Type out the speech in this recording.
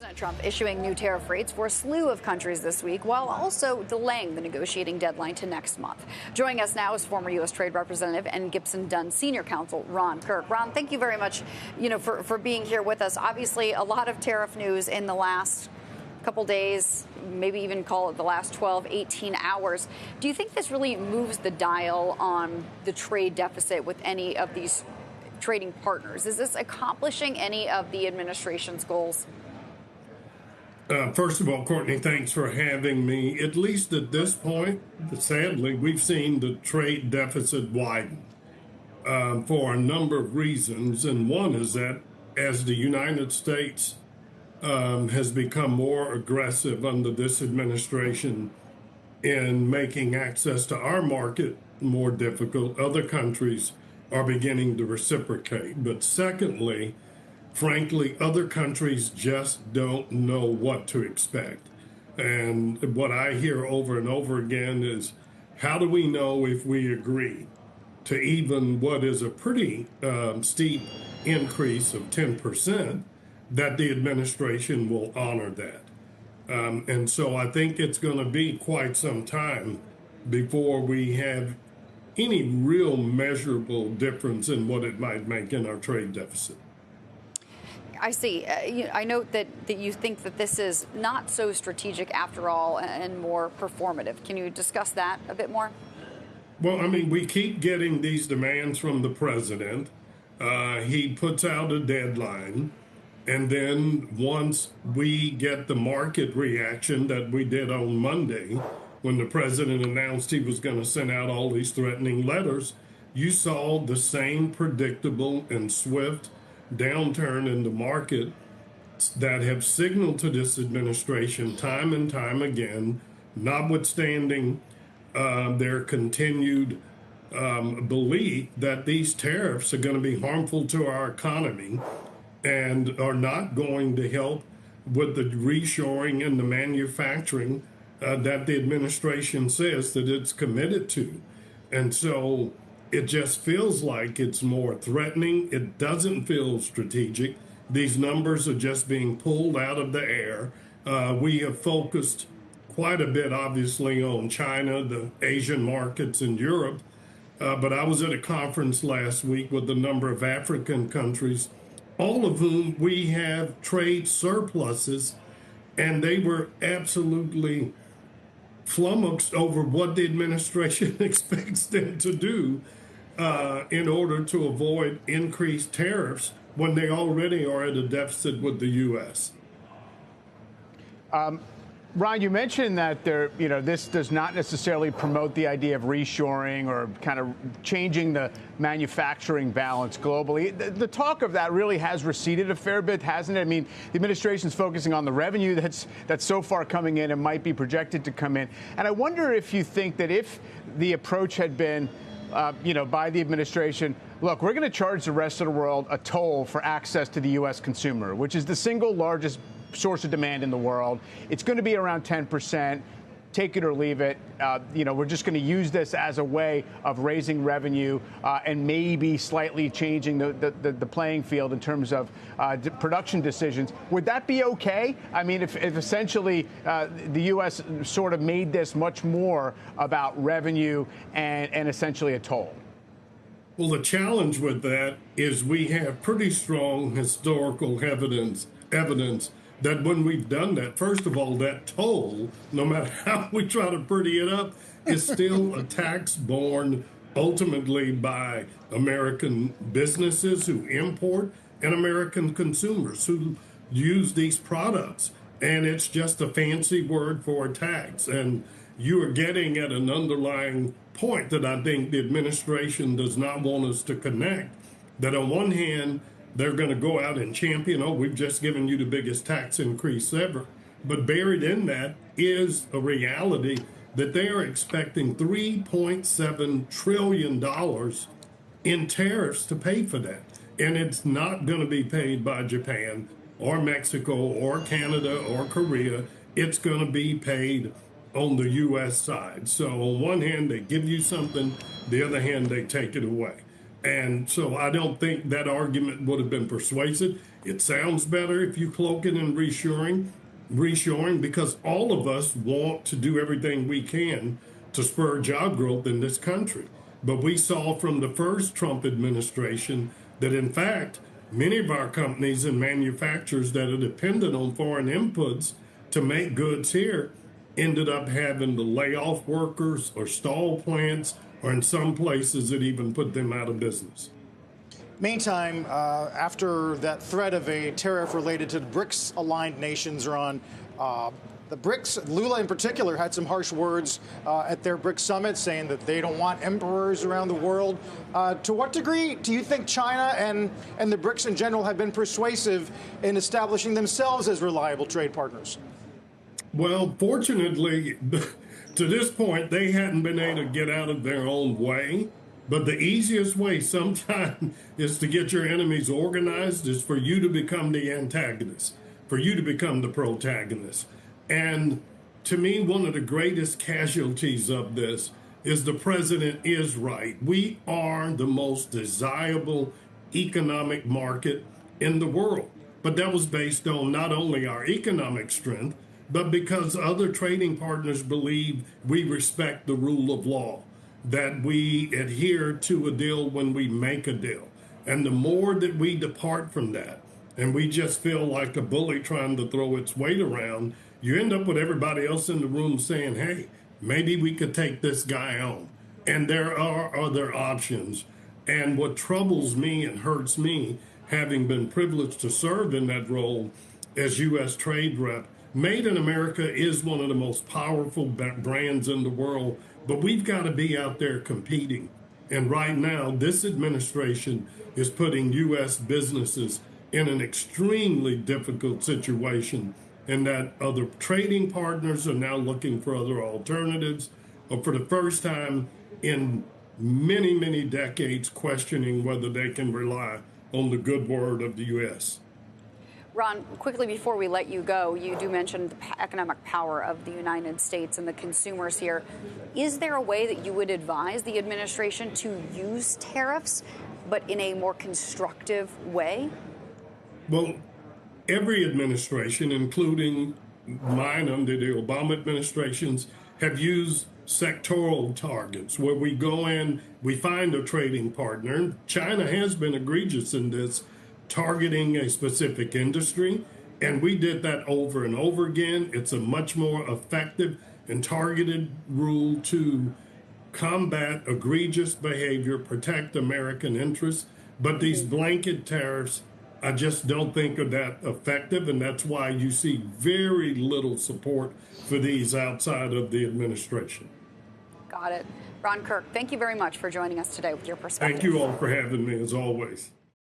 President Trump issuing new tariff rates for a slew of countries this week, while also delaying the negotiating deadline to next month. Joining us now is former U.S. Trade Representative and Gibson Dunn Senior Counsel Ron Kirk. Ron, thank you very much, for being here with us. Obviously, a lot of tariff news in the last couple days, maybe even call it the last 12, 18 hours. Do you think this really moves the dial on the trade deficit with any of these trading partners? Is this accomplishing any of the administration's goals? First of all, Courtney, thanks for having me. At least at this point, sadly, we've seen the trade deficit widen for a number of reasons. And one is that as the United States has become more aggressive under this administration in making access to our market more difficult, other countries are beginning to reciprocate. But secondly, frankly, other countries just don't know what to expect. And what I hear over and over again is, how do we know if we agree to even what is a pretty steep increase of 10%, that the administration will honor that? And so I think it's going to be quite some time before we have any real measurable difference in what it might make in our trade deficit. I see. I note that you think that this is not so strategic after all and more performative. Can you discuss that a bit more? Well, I mean, we keep getting these demands from the president. He puts out a deadline. And then once we get the market reaction that we did on Monday, when the president announced he was going to send out all these threatening letters, you saw the same predictable and swift downturn in the market that have signaled to this administration time and time again, notwithstanding their continued belief that these tariffs are going to be harmful to our economy and are not going to help with the reshoring and the manufacturing that the administration says that it's committed to. And so it just feels like it's more threatening. It doesn't feel strategic. These numbers are just being pulled out of the air. We have focused quite a bit, obviously, on China, the Asian markets, and Europe. But I was at a conference last week with a number of African countries, all of whom we have trade surpluses, and they were absolutely flummoxed over what the administration expects them to do in order to avoid increased tariffs when they already are at a deficit with the U.S. Ron, you mentioned that this does not necessarily promote the idea of reshoring or kind of changing the manufacturing balance globally. The talk of that really has receded a fair bit, hasn't it? I mean, the administration's focusing on the revenue that's so far coming in and might be projected to come in. And I wonder if you think that if the approach had been, by the administration, look, we're going to charge the rest of the world a toll for access to the U.S. consumer, which is the single largest source of demand in the world. It's going to be around 10%. Take it or leave it. We're just going to use this as a way of raising revenue and maybe slightly changing the playing field in terms of production decisions. Would that be okay? I mean, if essentially the U.S. sort of made this much more about revenue and essentially a toll? Well, the challenge with that is we have pretty strong historical evidence that when we've done that, first of all, that toll, no matter how we try to pretty it up, is still a tax borne ultimately by American businesses who import and American consumers who use these products. And it's just a fancy word for a tax. And you are getting at an underlying point that I think the administration does not want us to connect, that on one hand, they're going to go out and champion, we've just given you the biggest tax increase ever. But buried in that is a reality that they are expecting $3.7 trillion in tariffs to pay for that. And it's not going to be paid by Japan or Mexico or Canada or Korea. It's going to be paid on the U.S. side. So on one hand, they give you something, the other hand, they take it away. And so I don't think that argument would have been persuasive. It sounds better if you cloak it in reshoring, because all of us want to do everything we can to spur job growth in this country. But we saw from the first Trump administration that, in fact, many of our companies and manufacturers that are dependent on foreign inputs to make goods here ended up having to lay off workers or stall plants, or in some places it even put them out of business. Meantime, after that threat of a tariff related to the BRICS-aligned nations, Ron, the BRICS, Lula in particular, had some harsh words at their BRICS summit saying that they don't want emperors around the world. To what degree do you think China and the BRICS in general have been persuasive in establishing themselves as reliable trade partners? Well, fortunately, to this point, they hadn't been able to get out of their own way. But the easiest way sometimes is to get your enemies organized is for you to become the antagonist, for you to become the protagonist. And to me, one of the greatest casualties of this is the president is right. We are the most desirable economic market in the world. But that was based on not only our economic strength, but because other trading partners believe we respect the rule of law, that we adhere to a deal when we make a deal. And the more that we depart from that, and we just feel like a bully trying to throw its weight around, you end up with everybody else in the room saying, hey, maybe we could take this guy on. And there are other options. And what troubles me and hurts me, having been privileged to serve in that role as U.S. trade rep, Made in America is one of the most powerful brands in the world, but we've got to be out there competing. And right now, this administration is putting U.S. businesses in an extremely difficult situation, and that other trading partners are now looking for other alternatives, or for the first time in many, many decades, questioning whether they can rely on the good word of the U.S. Ron, quickly before we let you go, you do mention the economic power of the United States and the consumers here. Is there a way that you would advise the administration to use tariffs, but in a more constructive way? Well, every administration, including mine under the Obama administrations, have used sectoral targets where we go in, we find a trading partner. China has been egregious in this, targeting a specific industry, and we did that over and over again. It's a much more effective and targeted rule to combat egregious behavior, protect American interests. But these blanket tariffs, I just don't think are that effective, and that's why you see very little support for these outside of the administration. Got it. Ron Kirk, thank you very much for joining us today with your perspective. Thank you all for having me, as always.